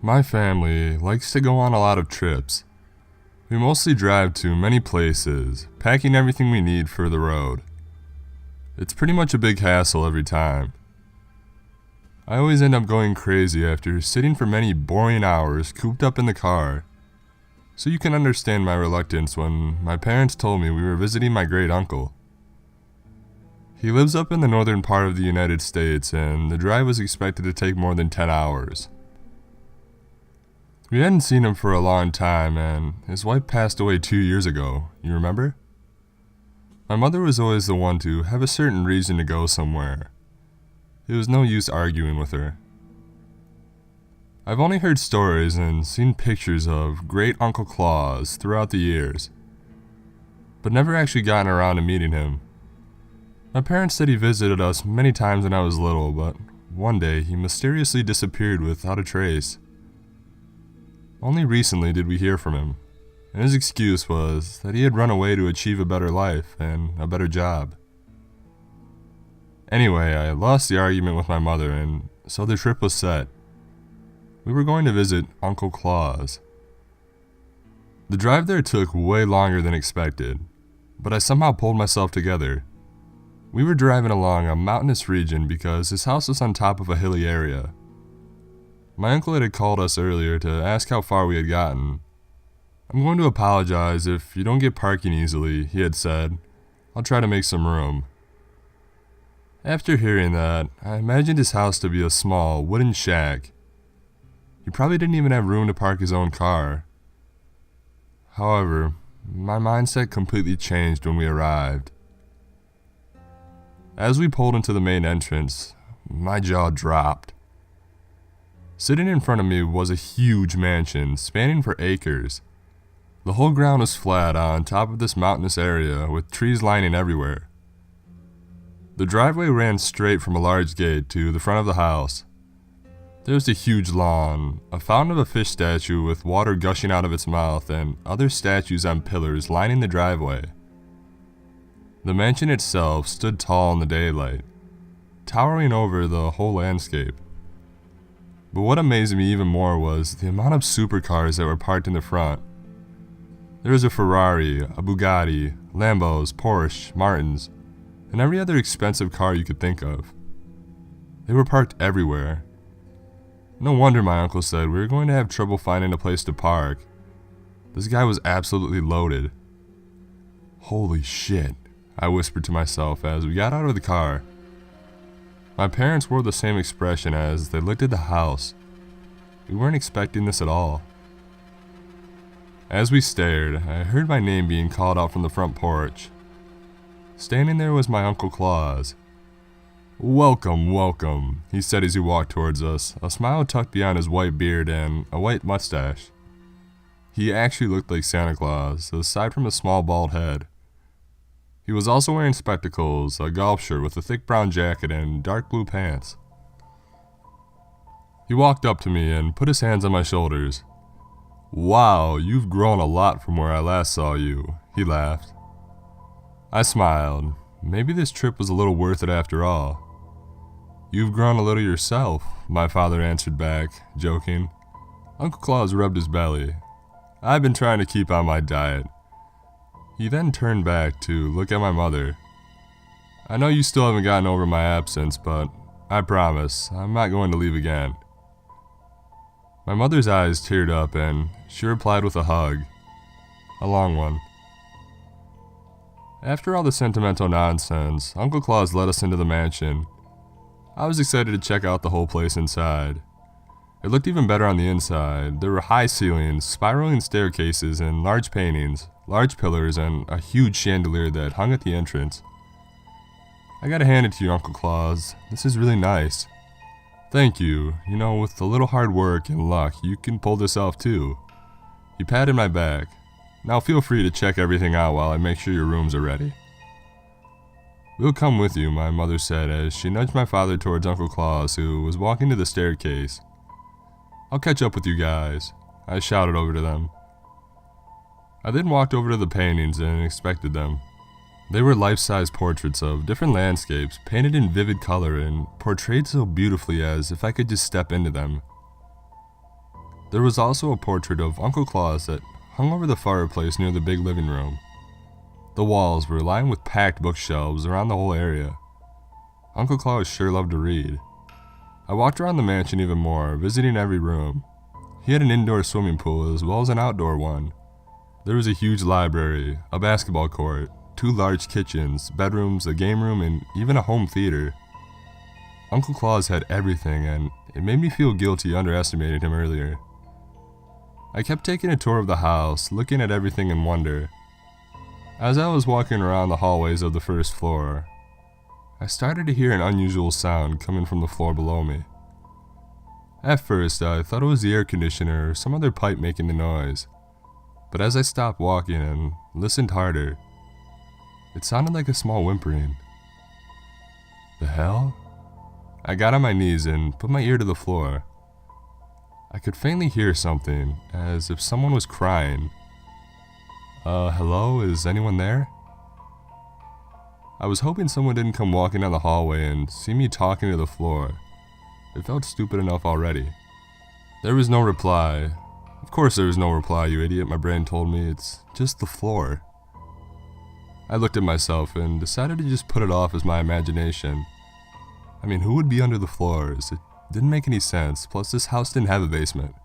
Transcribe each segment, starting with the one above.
My family likes to go on a lot of trips. We mostly drive to many places, packing everything we need for the road. It's pretty much a big hassle every time. I always end up going crazy after sitting for many boring hours cooped up in the car. So you can understand my reluctance when my parents told me we were visiting my great uncle. He lives up in the northern part of the United States, and the drive was expected to take more than 10 hours. We hadn't seen him for a long time, and his wife passed away 2 years ago, you remember? My mother was always the one to have a certain reason to go somewhere. It was no use arguing with her. I've only heard stories and seen pictures of Great Uncle Claus throughout the years, but never actually gotten around to meeting him. My parents said he visited us many times when I was little, but one day he mysteriously disappeared without a trace. Only recently did we hear from him, and his excuse was that he had run away to achieve a better life and a better job. Anyway, I lost the argument with my mother, and so the trip was set. We were going to visit Uncle Claus. The drive there took way longer than expected, but I somehow pulled myself together. We were driving along a mountainous region because his house was on top of a hilly area. My uncle had called us earlier to ask how far we had gotten. "I'm going to apologize if you don't get parking easily," he had said. "I'll try to make some room." After hearing that, I imagined his house to be a small, wooden shack. He probably didn't even have room to park his own car. However, my mindset completely changed when we arrived. As we pulled into the main entrance, my jaw dropped. Sitting in front of me was a huge mansion spanning for acres. The whole ground was flat on top of this mountainous area with trees lining everywhere. The driveway ran straight from a large gate to the front of the house. There was a huge lawn, a fountain of a fish statue with water gushing out of its mouth, and other statues on pillars lining the driveway. The mansion itself stood tall in the daylight, towering over the whole landscape. But what amazed me even more was the amount of supercars that were parked in the front. There was a Ferrari, a Bugatti, Lambos, Porsche, Martins, and every other expensive car you could think of. They were parked everywhere. No wonder my uncle said we were going to have trouble finding a place to park. This guy was absolutely loaded. "Holy shit," I whispered to myself as we got out of the car. My parents wore the same expression as they looked at the house. We weren't expecting this at all. As we stared, I heard my name being called out from the front porch. Standing there was my Uncle Claus. "Welcome, welcome," he said as he walked towards us, a smile tucked behind his white beard and a white mustache. He actually looked like Santa Claus, aside from a small bald head. He was also wearing spectacles, a golf shirt with a thick brown jacket, and dark blue pants. He walked up to me and put his hands on my shoulders. "Wow, you've grown a lot from where I last saw you," he laughed. I smiled. Maybe this trip was a little worth it after all. "You've grown a little yourself," my father answered back, joking. Uncle Claus rubbed his belly. "I've been trying to keep on my diet." He then turned back to look at my mother. "I know you still haven't gotten over my absence, but I promise I'm not going to leave again." My mother's eyes teared up and she replied with a hug. A long one. After all the sentimental nonsense, Uncle Claus led us into the mansion. I was excited to check out the whole place inside. It looked even better on the inside. There were high ceilings, spiraling staircases, and large paintings, large pillars, and a huge chandelier that hung at the entrance. "I gotta hand it to you, Uncle Claus. This is really nice." "Thank you. You know, with a little hard work and luck, you can pull this off too." He patted my back. "Now feel free to check everything out while I make sure your rooms are ready." "We'll come with you," my mother said as she nudged my father towards Uncle Claus, who was walking to the staircase. "I'll catch up with you guys," I shouted over to them. I then walked over to the paintings and inspected them. They were life-size portraits of different landscapes, painted in vivid color and portrayed so beautifully as if I could just step into them. There was also a portrait of Uncle Claus that hung over the fireplace near the big living room. The walls were lined with packed bookshelves around the whole area. Uncle Claus sure loved to read. I walked around the mansion even more, visiting every room. He had an indoor swimming pool as well as an outdoor one. There was a huge library, a basketball court, 2 large kitchens, bedrooms, a game room, and even a home theater. Uncle Claus had everything, and it made me feel guilty underestimating him earlier. I kept taking a tour of the house, looking at everything in wonder. As I was walking around the hallways of the first floor, I started to hear an unusual sound coming from the floor below me. At first, I thought it was the air conditioner or some other pipe making the noise, but as I stopped walking and listened harder, it sounded like a small whimpering. The hell? I got on my knees and put my ear to the floor. I could faintly hear something, as if someone was crying. Hello? Is anyone there? I was hoping someone didn't come walking down the hallway and see me talking to the floor. It felt stupid enough already. There was no reply. Of course there was no reply, you idiot, my brain told me. It's just the floor. I looked at myself and decided to just put it off as my imagination. I mean, who would be under the floors? It didn't make any sense, plus this house didn't have a basement.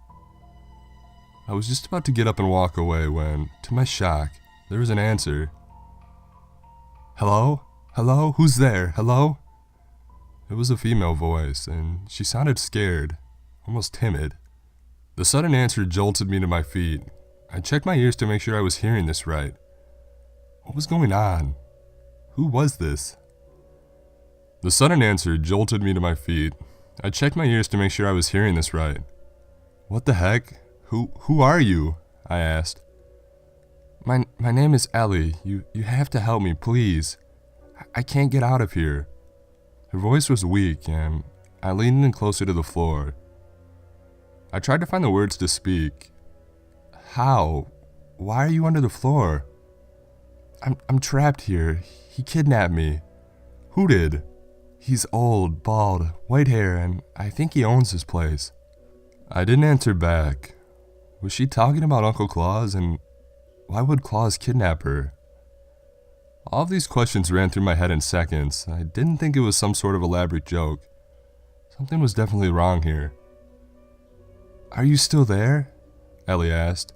I was just about to get up and walk away when, to my shock, there was an answer. Hello? Hello? Who's there? Hello? It was a female voice, and she sounded scared, almost timid. The sudden answer jolted me to my feet. I checked my ears to make sure I was hearing this right. What was going on? Who was this? The sudden answer jolted me to my feet. I checked my ears to make sure I was hearing this right. What the heck? Who are you? I asked. My name is Ellie. You have to help me, please. I can't get out of here. Her voice was weak, and I leaned in closer to the floor. I tried to find the words to speak. How? Why are you under the floor? I'm trapped here. He kidnapped me. Who did? He's old, bald, white hair, and I think he owns this place. I didn't answer back. Was she talking about Uncle Claus, and why would Claus kidnap her? All of these questions ran through my head in seconds. I didn't think it was some sort of elaborate joke. Something was definitely wrong here. Are you still there? Ellie asked.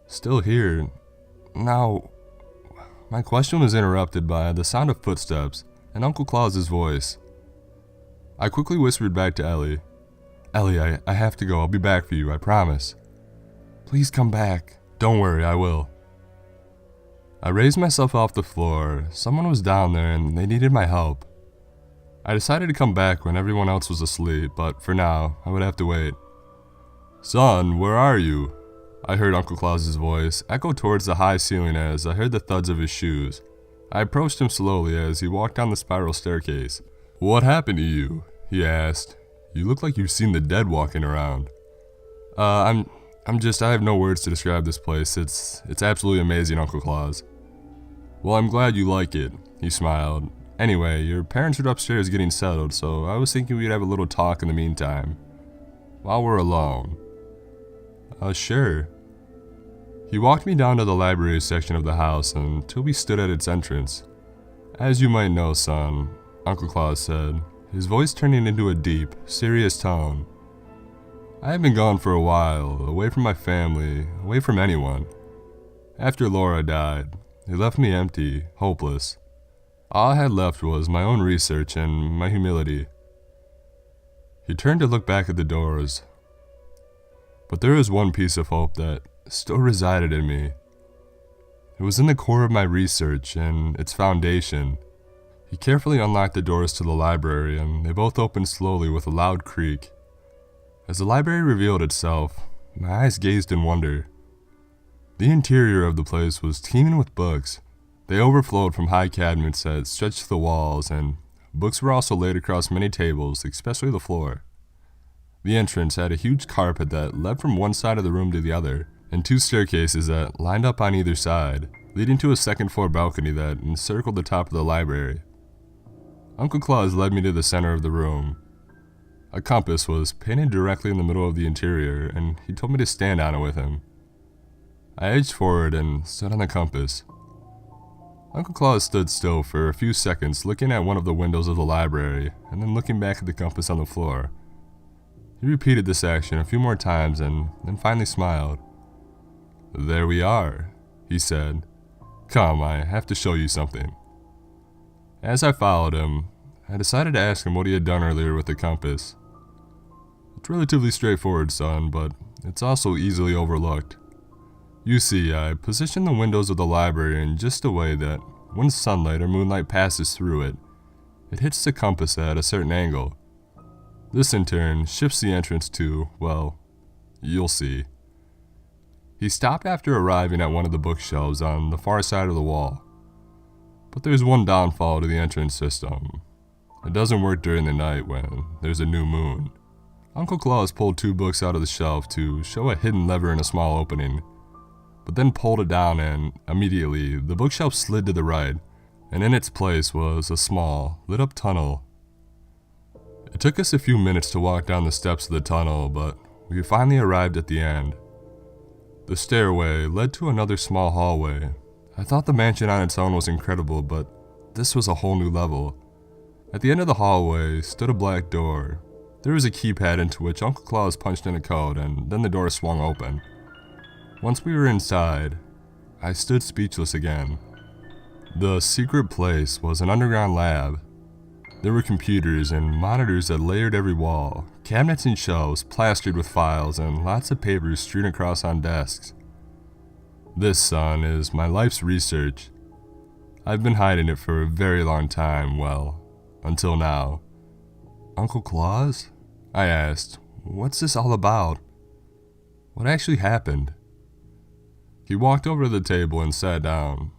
Still here. Now, my question was interrupted by the sound of footsteps and Uncle Claus's voice. I quickly whispered back to Ellie. Ellie, I have to go. I'll be back for you, I promise. Please come back. Don't worry, I will. I raised myself off the floor. Someone was down there and they needed my help. I decided to come back when everyone else was asleep, but for now, I would have to wait. Son, where are you? I heard Uncle Claus's voice echo towards the high ceiling as I heard the thuds of his shoes. I approached him slowly as he walked down the spiral staircase. What happened to you? He asked. You look like you've seen the dead walking around. I have no words to describe this place. It's absolutely amazing, Uncle Claus. Well, I'm glad you like it, he smiled. Anyway, your parents are upstairs getting settled, so I was thinking we'd have a little talk in the meantime. While we're alone. Sure. He walked me down to the library section of the house until we stood at its entrance. As you might know, son, Uncle Claus said, his voice turning into a deep, serious tone. I have been gone for a while, away from my family, away from anyone. After Laura died, it left me empty, hopeless. All I had left was my own research and my humility. He turned to look back at the doors. But there was one piece of hope that still resided in me. It was in the core of my research and its foundation. He carefully unlocked the doors to the library, and they both opened slowly with a loud creak. As the library revealed itself, my eyes gazed in wonder. The interior of the place was teeming with books. They overflowed from high cabinets that stretched to the walls, and books were also laid across many tables, especially the floor. The entrance had a huge carpet that led from one side of the room to the other, and 2 staircases that lined up on either side, leading to a second-floor balcony that encircled the top of the library. Uncle Claus led me to the center of the room. A compass was painted directly in the middle of the interior, and he told me to stand on it with him. I edged forward and stood on the compass. Uncle Claus stood still for a few seconds, looking at one of the windows of the library, and then looking back at the compass on the floor. He repeated this action a few more times and then finally smiled. "There we are," he said. "Come, I have to show you something." As I followed him, I decided to ask him what he had done earlier with the compass. It's relatively straightforward, son, but it's also easily overlooked. You see, I positioned the windows of the library in just a way that when sunlight or moonlight passes through it, it hits the compass at a certain angle. This in turn shifts the entrance to, well, you'll see. He stopped after arriving at one of the bookshelves on the far side of the wall. But there's one downfall to the entrance system. It doesn't work during the night when there's a new moon. Uncle Claus pulled 2 books out of the shelf to show a hidden lever in a small opening, but then pulled it down and, immediately, the bookshelf slid to the right, and in its place was a small, lit-up tunnel. It took us a few minutes to walk down the steps of the tunnel, but we finally arrived at the end. The stairway led to another small hallway. I thought the mansion on its own was incredible, but this was a whole new level. At the end of the hallway stood a black door. There was a keypad into which Uncle Claus punched in a code, and then the door swung open. Once we were inside, I stood speechless again. The secret place was an underground lab. There were computers and monitors that layered every wall, cabinets and shelves plastered with files, and lots of papers strewn across on desks. This, son, is my life's research. I've been hiding it for a very long time, well, until now. Uncle Claus? I asked, "What's this all about? What actually happened?" He walked over to the table and sat down.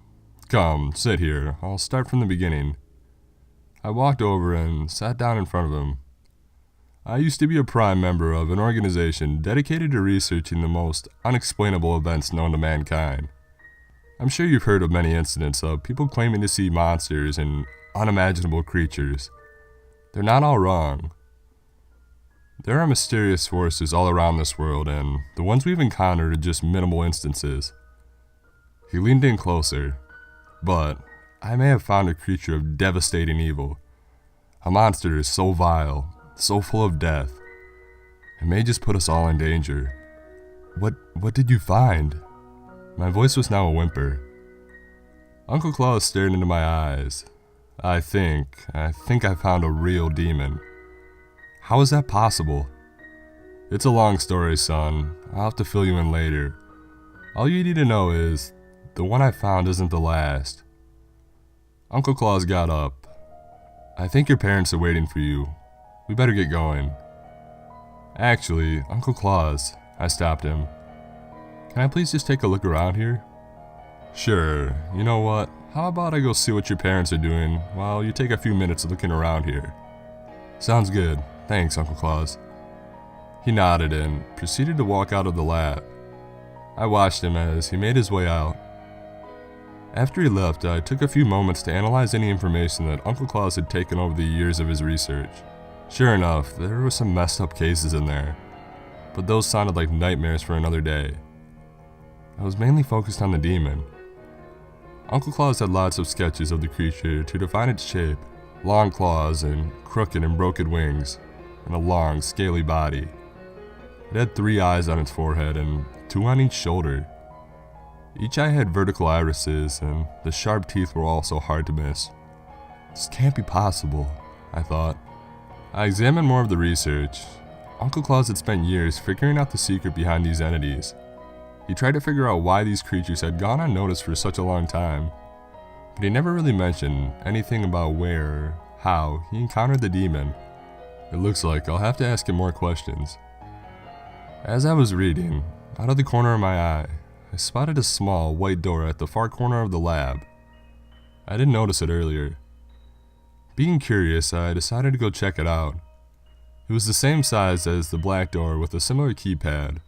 "Come, sit here. I'll start from the beginning." I walked over and sat down in front of him. I used to be a prime member of an organization dedicated to researching the most unexplainable events known to mankind. I'm sure you've heard of many incidents of people claiming to see monsters and unimaginable creatures. They're not all wrong. There are mysterious forces all around this world, and the ones we've encountered are just minimal instances. He leaned in closer, but I may have found a creature of devastating evil. A monster so vile, so full of death. It may just put us all in danger. What did you find?" My voice was now a whimper. Uncle Claus stared into my eyes. I think I found a real demon." "How is that possible?" "It's a long story, son. I'll have to fill you in later. All you need to know is, the one I found isn't the last." Uncle Claus got up. "I think your parents are waiting for you. We better get going." "Actually, Uncle Claus," I stopped him. "Can I please just take a look around here?" "Sure. You know what? How about I go see what your parents are doing while you take a few minutes looking around here?" "Sounds good. Thanks, Uncle Claus." He nodded and proceeded to walk out of the lab. I watched him as he made his way out. After he left, I took a few moments to analyze any information that Uncle Claus had taken over the years of his research. Sure enough, there were some messed up cases in there, but those sounded like nightmares for another day. I was mainly focused on the demon. Uncle Claus had lots of sketches of the creature to define its shape: long claws and crooked and broken wings, and a long, scaly body. It had 3 eyes on its forehead and 2 on each shoulder. Each eye had vertical irises, and the sharp teeth were also hard to miss. This can't be possible, I thought. I examined more of the research. Uncle Claus had spent years figuring out the secret behind these entities. He tried to figure out why these creatures had gone unnoticed for such a long time, but he never really mentioned anything about where or how he encountered the demon. It looks like I'll have to ask him more questions. As I was reading, out of the corner of my eye, I spotted a small white door at the far corner of the lab. I didn't notice it earlier. Being curious, I decided to go check it out. It was the same size as the black door with a similar keypad.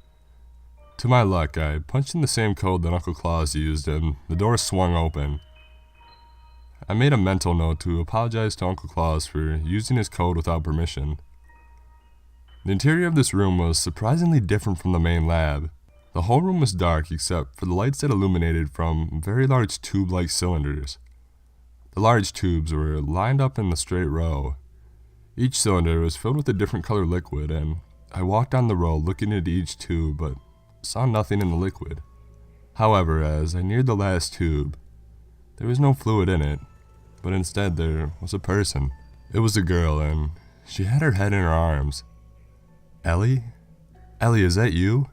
To my luck, I punched in the same code that Uncle Claus used and the door swung open. I made a mental note to apologize to Uncle Claus for using his code without permission. The interior of this room was surprisingly different from the main lab. The whole room was dark except for the lights that illuminated from very large tube-like cylinders. The large tubes were lined up in a straight row. Each cylinder was filled with a different color liquid, and I walked down the row looking into each tube but saw nothing in the liquid. However, as I neared the last tube, there was no fluid in it, but instead there was a person. It was a girl, and she had her head in her arms. "Ellie? Ellie, is that you?"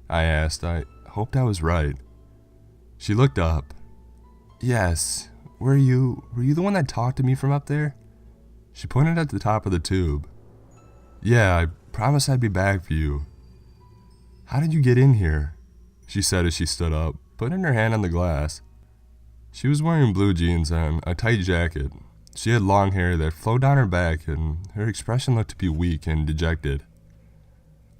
I asked. I hoped I was right. She looked up. "Yes. Were you the one that talked to me from up there?" She pointed at the top of the tube. "Yeah, I promised I'd be back for you." "How did you get in here?" she said as she stood up, putting her hand on the glass. She was wearing blue jeans and a tight jacket. She had long hair that flowed down her back, and her expression looked to be weak and dejected.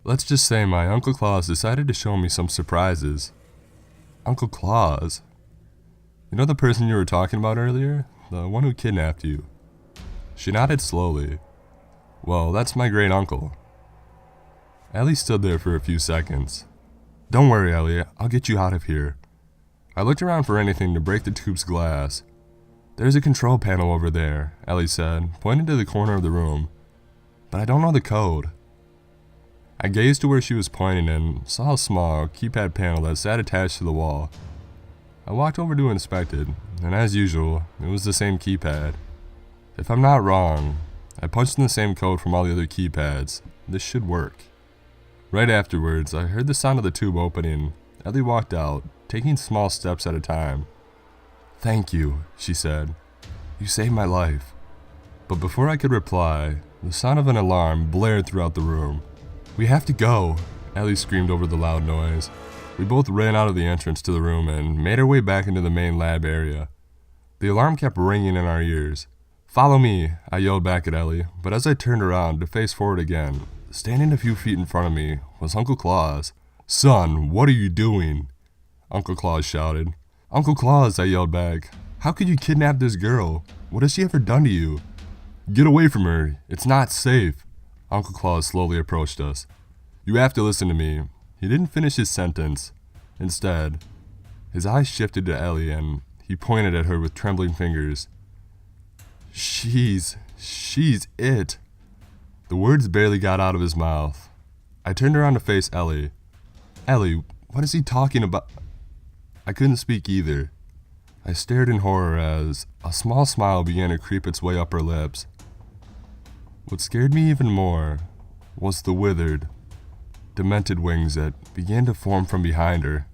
Let's just say my Uncle Claus decided to show me some surprises. Uncle Claus? You know the person you were talking about earlier? The one who kidnapped you? She nodded slowly. Well, that's my great uncle. Ellie stood there for a few seconds. "Don't worry, Ellie, I'll get you out of here." I looked around for anything to break the tube's glass. "There's a control panel over there," Ellie said, pointing to the corner of the room. "But I don't know the code." I gazed to where she was pointing and saw a small keypad panel that sat attached to the wall. I walked over to inspect it, and as usual, it was the same keypad. If I'm not wrong, I punched in the same code from all the other keypads. This should work. Right afterwards, I heard the sound of the tube opening. Ellie walked out, taking small steps at a time. "Thank you," she said. "You saved my life." But before I could reply, the sound of an alarm blared throughout the room. "We have to go," Ellie screamed over the loud noise. We both ran out of the entrance to the room and made our way back into the main lab area. The alarm kept ringing in our ears. "Follow me," I yelled back at Ellie, but as I turned around to face forward again, standing a few feet in front of me was Uncle Claus. "Son, what are you doing?" Uncle Claus shouted. "Uncle Claus," I yelled back. "How could you kidnap this girl? What has she ever done to you?" "Get away from her. It's not safe." Uncle Claus slowly approached us. "You have to listen to me." He didn't finish his sentence. Instead, his eyes shifted to Ellie and he pointed at her with trembling fingers. She's it." The words barely got out of his mouth. I turned around to face Ellie. "Ellie, what is he talking about?" I couldn't speak either. I stared in horror as a small smile began to creep its way up her lips. What scared me even more was the withered, demented wings that began to form from behind her.